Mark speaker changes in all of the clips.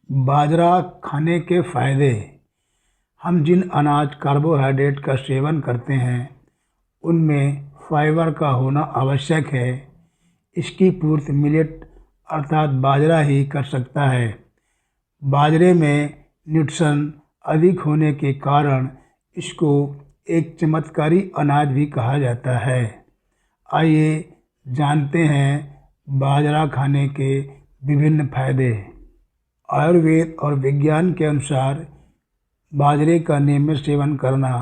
Speaker 1: बाजरा खाने के फायदे। हम जिन अनाज कार्बोहाइड्रेट का सेवन करते हैं उनमें फाइबर का होना आवश्यक है। इसकी पूर्ति मिलेट अर्थात बाजरा ही कर सकता है। बाजरे में न्यूट्रिशन अधिक होने के कारण इसको एक चमत्कारी अनाज भी कहा जाता है। आइए जानते हैं बाजरा खाने के विभिन्न फायदे। आयुर्वेद और विज्ञान के अनुसार बाजरे का नियमित सेवन करना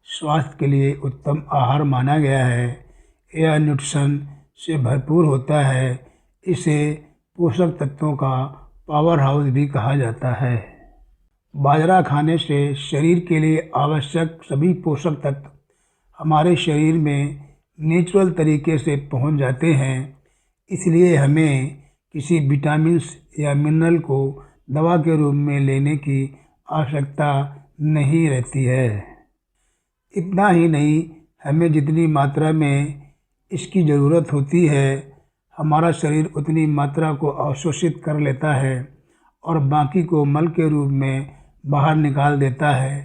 Speaker 1: स्वास्थ्य के लिए उत्तम आहार माना गया है। यह न्यूट्रिशन से भरपूर होता है। इसे पोषक तत्वों का पावर हाउस भी कहा जाता है। बाजरा खाने से शरीर के लिए आवश्यक सभी पोषक तत्व हमारे शरीर में नेचुरल तरीके से पहुंच जाते हैं। इसलिए हमें किसी विटामिन्स या मिनरल को दवा के रूप में लेने की आवश्यकता नहीं रहती है। इतना ही नहीं, हमें जितनी मात्रा में इसकी ज़रूरत होती है हमारा शरीर उतनी मात्रा को अवशोषित कर लेता है और बाकी को मल के रूप में बाहर निकाल देता है।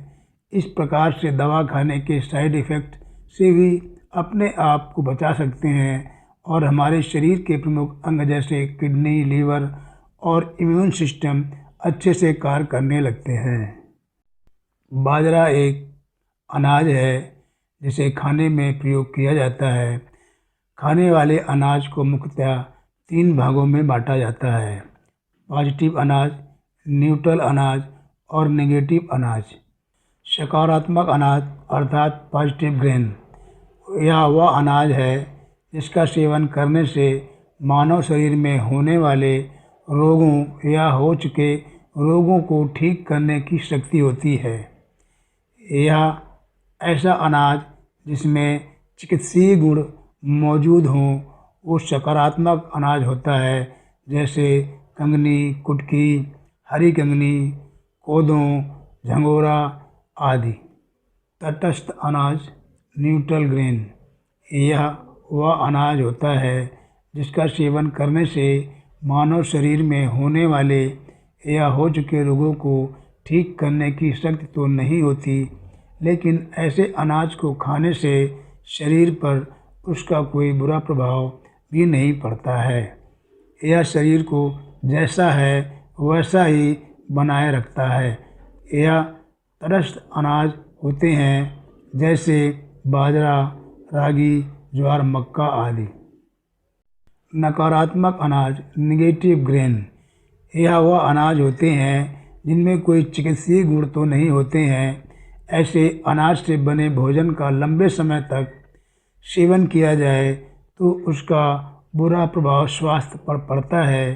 Speaker 1: इस प्रकार से दवा खाने के साइड इफ़ेक्ट से भी अपने आप को बचा सकते हैं और हमारे शरीर के प्रमुख अंग जैसे किडनी, लीवर और इम्यून सिस्टम अच्छे से कार्य करने लगते हैं। बाजरा एक अनाज है जिसे खाने में प्रयोग किया जाता है। खाने वाले अनाज को मुख्यतः 3 भागों में बांटा जाता है: पॉजिटिव अनाज, न्यूट्रल अनाज और नेगेटिव अनाज। सकारात्मक अनाज अर्थात पॉजिटिव ग्रेन यह वह अनाज है जिसका सेवन करने से मानव शरीर में होने वाले रोगों या हो चुके रोगों को ठीक करने की शक्ति होती है। यह ऐसा अनाज जिसमें चिकित्सीय गुण मौजूद हों वो सकारात्मक अनाज होता है, जैसे कंगनी, कुटकी, हरी कंगनी, कोदों, झंगोरा आदि। तटस्थ अनाज न्यूट्रल ग्रेन यह वह अनाज होता है जिसका सेवन करने से मानव शरीर में होने वाले या हो चुके रोगों को ठीक करने की शक्ति तो नहीं होती, लेकिन ऐसे अनाज को खाने से शरीर पर उसका कोई बुरा प्रभाव भी नहीं पड़ता है। यह शरीर को जैसा है वैसा ही बनाए रखता है। यह तटस्थ अनाज होते हैं जैसे बाजरा, रागी, ज्वार, मक्का आदि। नकारात्मक अनाज नेगेटिव ग्रेन यह वह अनाज होते हैं जिनमें कोई चिकित्सीय गुण तो नहीं होते हैं। ऐसे अनाज से बने भोजन का लंबे समय तक सेवन किया जाए तो उसका बुरा प्रभाव स्वास्थ्य पर पड़ता है।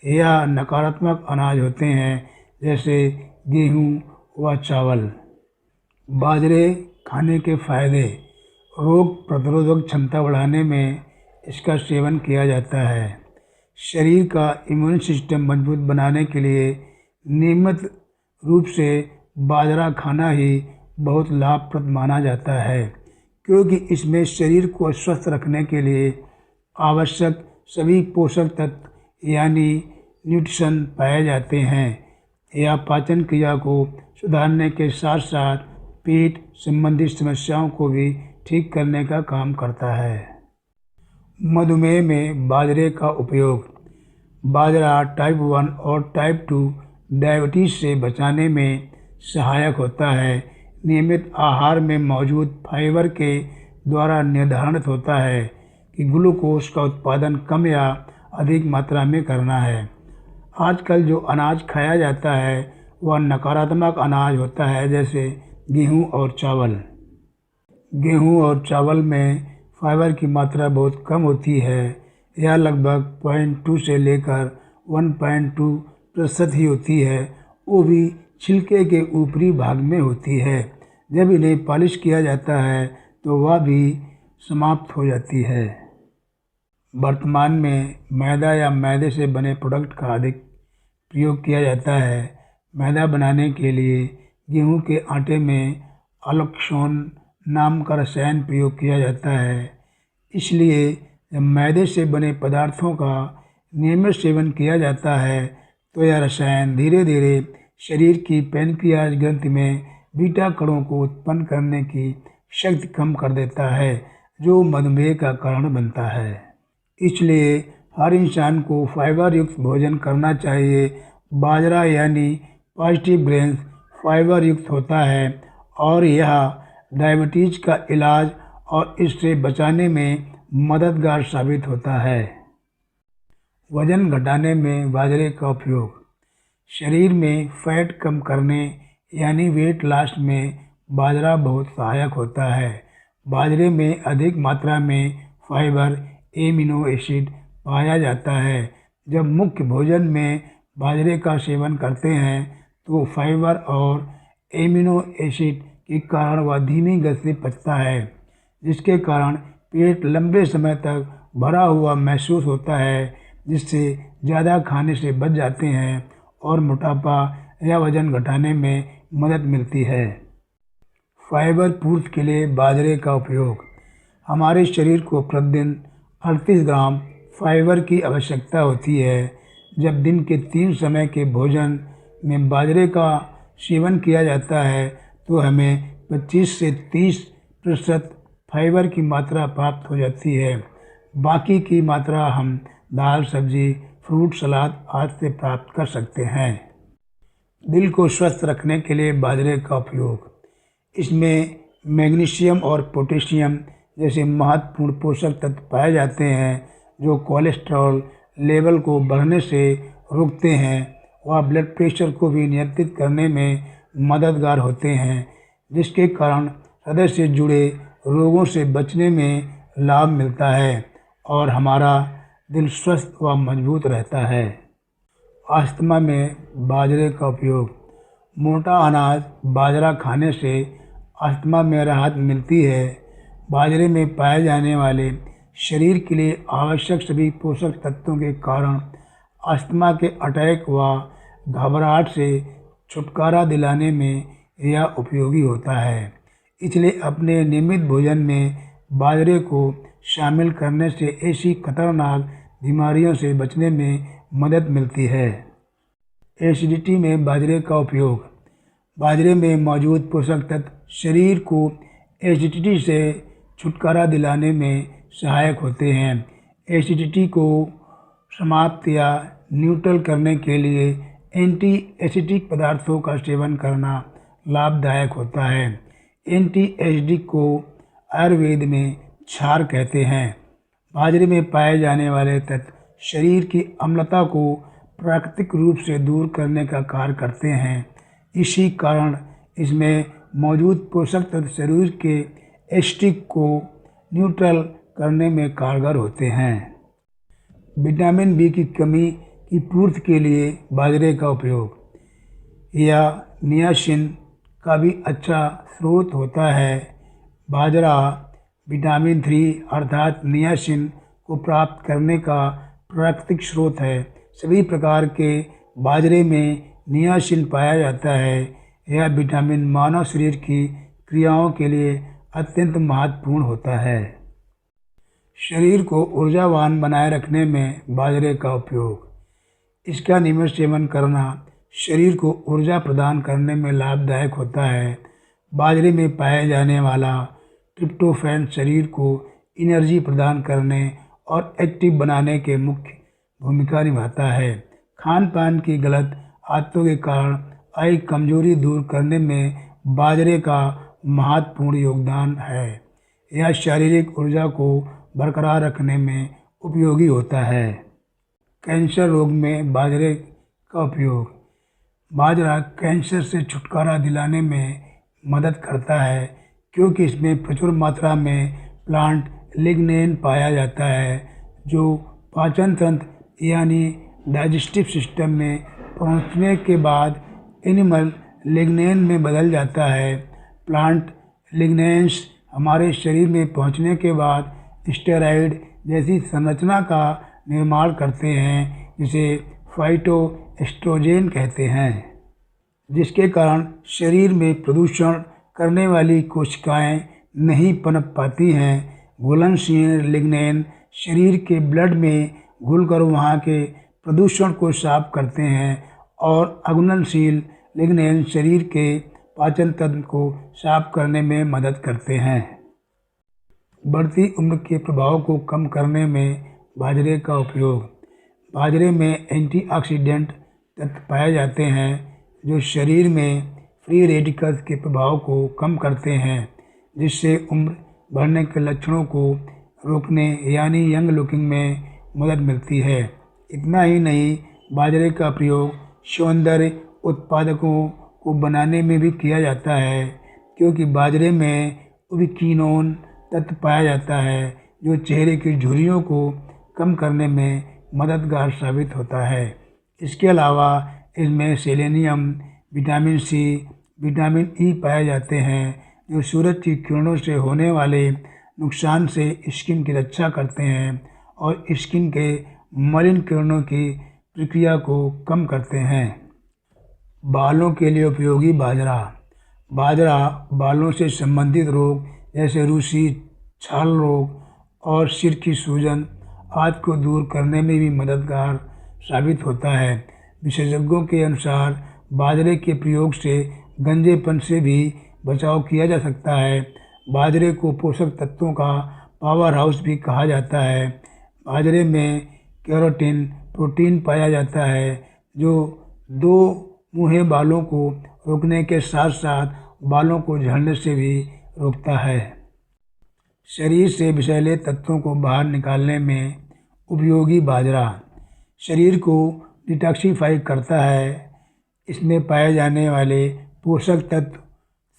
Speaker 1: यह नकारात्मक अनाज होते हैं जैसे गेहूँ व चावल। बाजरे खाने के फायदे: रोग प्रतिरोधक क्षमता बढ़ाने में इसका सेवन किया जाता है। शरीर का इम्यून सिस्टम मजबूत बनाने के लिए नियमित रूप से बाजरा खाना ही बहुत लाभप्रद माना जाता है, क्योंकि इसमें शरीर को स्वस्थ रखने के लिए आवश्यक सभी पोषक तत्व यानी न्यूट्रिशन पाए जाते हैं। यह पाचन क्रिया को सुधारने के साथ साथ पेट संबंधी समस्याओं को भी ठीक करने का काम करता है। मधुमेह में बाजरे का उपयोग: बाजरा टाइप 1 और टाइप 2 डायबिटीज़ से बचाने में सहायक होता है। नियमित आहार में मौजूद फाइबर के द्वारा निर्धारित होता है कि ग्लूकोज का उत्पादन कम या अधिक मात्रा में करना है। आजकल जो अनाज खाया जाता है वह नकारात्मक अनाज होता है, जैसे गेहूँ और चावल। गेहूँ और चावल में फाइबर की मात्रा बहुत कम होती है। यह लगभग 0.2 से लेकर 1.2% ही होती है, वो भी छिलके के ऊपरी भाग में होती है। जब इन्हें पॉलिश किया जाता है तो वह भी समाप्त हो जाती है। वर्तमान में मैदा या मैदे से बने प्रोडक्ट का अधिक प्रयोग किया जाता है। मैदा बनाने के लिए गेहूं के आटे में अलोक्सोन नाम का रसायन प्रयोग किया जाता है। इसलिए जब मैदे से बने पदार्थों का नियमित सेवन किया जाता है तो यह रसायन धीरे धीरे शरीर की पैनक्रियाज ग्रंथि में बीटा कणों को उत्पन्न करने की शक्ति कम कर देता है, जो मधुमेह का कारण बनता है। इसलिए हर इंसान को फाइबर युक्त भोजन करना चाहिए। बाजरा यानी पॉजिटिव ग्रेन्स फाइबर युक्त होता है और यह डायबिटीज का इलाज और इससे बचाने में मददगार साबित होता है। वजन घटाने में बाजरे का उपयोग। शरीर में फैट कम करने यानी वेट लॉस में बाजरा बहुत सहायक होता है। बाजरे में अधिक मात्रा में फाइबर, एमिनो एसिड पाया जाता है। जब मुख्य भोजन में बाजरे का सेवन करते हैं तो फाइबर और एमिनो एसिड के कारण वह धीमी गति से पचता है, जिसके कारण पेट लंबे समय तक भरा हुआ महसूस होता है, जिससे ज़्यादा खाने से बच जाते हैं और मोटापा या वजन घटाने में मदद मिलती है। फाइबर पूर्ति के लिए बाजरे का उपयोग। हमारे शरीर को प्रतिदिन 38 ग्राम फाइबर की आवश्यकता होती है। जब दिन के 3 समय के भोजन में बाजरे का सेवन किया जाता है तो हमें 25 से 30% फाइबर की मात्रा प्राप्त हो जाती है। बाकी की मात्रा हम दाल, सब्जी, फ्रूट, सलाद आदि से प्राप्त कर सकते हैं। दिल को स्वस्थ रखने के लिए बाजरे का उपयोग। इसमें मैग्नीशियम और पोटेशियम जैसे महत्वपूर्ण पोषक तत्व पाए जाते हैं, जो कोलेस्ट्रॉल लेवल को बढ़ने से रोकते हैं। वह ब्लड प्रेशर को भी नियंत्रित करने में मददगार होते हैं, जिसके कारण हृदय से जुड़े रोगों से बचने में लाभ मिलता है और हमारा दिल स्वस्थ व मजबूत रहता है। अस्थमा में बाजरे का उपयोग। मोटा अनाज बाजरा खाने से अस्थमा में राहत मिलती है। बाजरे में पाए जाने वाले शरीर के लिए आवश्यक सभी पोषक तत्वों के कारण अस्थमा के अटैक व घबराहट से छुटकारा दिलाने में यह उपयोगी होता है। इसलिए अपने नियमित भोजन में बाजरे को शामिल करने से ऐसी खतरनाक बीमारियों से बचने में मदद मिलती है। एसिडिटी में बाजरे का उपयोग। बाजरे में मौजूद पोषक तत्व शरीर को एसिडिटी से छुटकारा दिलाने में सहायक होते हैं। एसिडिटी को समाप्त या न्यूट्रल करने के लिए एंटी एसिडिक पदार्थों का सेवन करना लाभदायक होता है। एंटी एसिडिक को आयुर्वेद में क्षार कहते हैं। बाजरे में पाए जाने वाले तत्व शरीर की अम्लता को प्राकृतिक रूप से दूर करने का कार्य करते हैं। इसी कारण इसमें मौजूद पोषक तत्व शरीर के एसिडिक को न्यूट्रल करने में कारगर होते हैं। विटामिन बी की कमी की पूर्ति के लिए बाजरे का उपयोग। यह नियासिन का भी अच्छा स्रोत होता है। बाजरा विटामिन 3 अर्थात नियासिन को प्राप्त करने का प्राकृतिक स्रोत है। सभी प्रकार के बाजरे में नियासिन पाया जाता है। यह विटामिन मानव शरीर की क्रियाओं के लिए अत्यंत महत्वपूर्ण होता है। शरीर को ऊर्जावान बनाए रखने में बाजरे का उपयोग। इसका नियमित सेवन करना शरीर को ऊर्जा प्रदान करने में लाभदायक होता है। बाजरे में पाए जाने वाला ट्रिप्टोफैन शरीर को एनर्जी प्रदान करने और एक्टिव बनाने के मुख्य भूमिका निभाता है। खान पान की गलत आदतों के कारण आई कमजोरी दूर करने में बाजरे का महत्वपूर्ण योगदान है। यह शारीरिक ऊर्जा को बरकरार रखने में उपयोगी होता है। कैंसर रोग में बाजरे का उपयोग। बाजरा कैंसर से छुटकारा दिलाने में मदद करता है, क्योंकि इसमें प्रचुर मात्रा में प्लांट लिग्नेन पाया जाता है, जो पाचन तंत्र यानी डाइजेस्टिव सिस्टम में पहुंचने के बाद एनिमल लिग्नेन में बदल जाता है। प्लांट लिग्नेन्स हमारे शरीर में पहुंचने के बाद स्टेरॉइड जैसी संरचना का निर्माण करते हैं, जिसे फाइटोएस्ट्रोजेन कहते हैं, जिसके कारण शरीर में प्रदूषण करने वाली कोशिकाएं नहीं पनप पाती हैं। घुलनशील लिग्नेन शरीर के ब्लड में घुलकर वहाँ के प्रदूषण को साफ करते हैं और अघुलनशील लिग्नेन शरीर के पाचन तंत्र को साफ करने में मदद करते हैं। बढ़ती उम्र के प्रभाव को कम करने में बाजरे का उपयोग। बाजरे में एंटीऑक्सीडेंट तत्व पाए जाते हैं जो शरीर में फ्री रेडिकल्स के प्रभाव को कम करते हैं, जिससे उम्र बढ़ने के लक्षणों को रोकने यानी यंग लुकिंग में मदद मिलती है। इतना ही नहीं, बाजरे का प्रयोग सौंदर्य उत्पादकों को बनाने में भी किया जाता है, क्योंकि बाजरे में उबिक्विनोन तत्व पाया जाता है जो चेहरे की झुर्रियों को कम करने में मददगार साबित होता है। इसके अलावा इसमें selenium, vitamin C, vitamin E पाए जाते हैं जो सूरज की किरणों से होने वाले नुकसान से स्किन की रक्षा करते हैं और स्किन के मलिन किरणों की प्रक्रिया को कम करते हैं। बालों के लिए उपयोगी बाजरा। बाजरा बालों से संबंधित रोग जैसे रूसी, छाल रोग और सिर की सूजन आदि को दूर करने में भी मददगार साबित होता है। विशेषज्ञों के अनुसार बाजरे के प्रयोग से गंजेपन से भी बचाव किया जा सकता है। बाजरे को पोषक तत्वों का पावर हाउस भी कहा जाता है। बाजरे में कैरोटीन प्रोटीन पाया जाता है जो दो मुँहे बालों को रोकने के साथ साथ बालों को झड़ने से भी रोकता है। शरीर से विषैले तत्वों को बाहर निकालने में उपयोगी बाजरा शरीर को डिटॉक्सिफाई करता है। इसमें पाए जाने वाले पोषक तत्व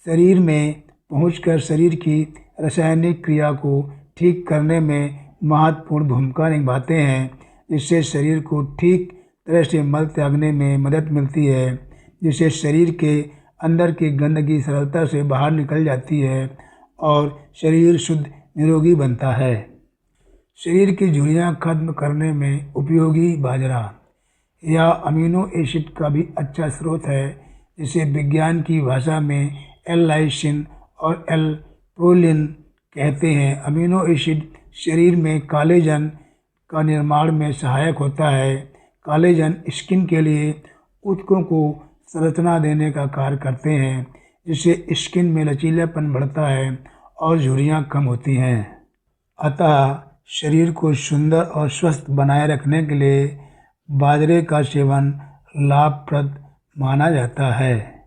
Speaker 1: शरीर में पहुंचकर शरीर की रासायनिक क्रिया को ठीक करने में महत्वपूर्ण भूमिका निभाते हैं, जिससे शरीर को ठीक तरह से मल त्यागने में मदद मिलती है, जिससे शरीर के अंदर की गंदगी सरलता से बाहर निकल जाती है और शरीर शुद्ध निरोगी बनता है। शरीर की झुर्रियाँ खत्म करने में उपयोगी बाजरा या अमीनो एसिड का भी अच्छा स्रोत है, जिसे विज्ञान की भाषा में एल-लाइसिन और एल-प्रोलिन कहते हैं। अमीनो एसिड शरीर में कोलेजन का निर्माण में सहायक होता है। कोलेजन स्किन के लिए ऊतकों को संरचना देने का कार्य करते हैं, जिससे स्किन में लचीलापन बढ़ता है और झुर्रियाँ कम होती हैं। अतः शरीर को सुंदर और स्वस्थ बनाए रखने के लिए बाजरे का सेवन लाभप्रद माना जाता है।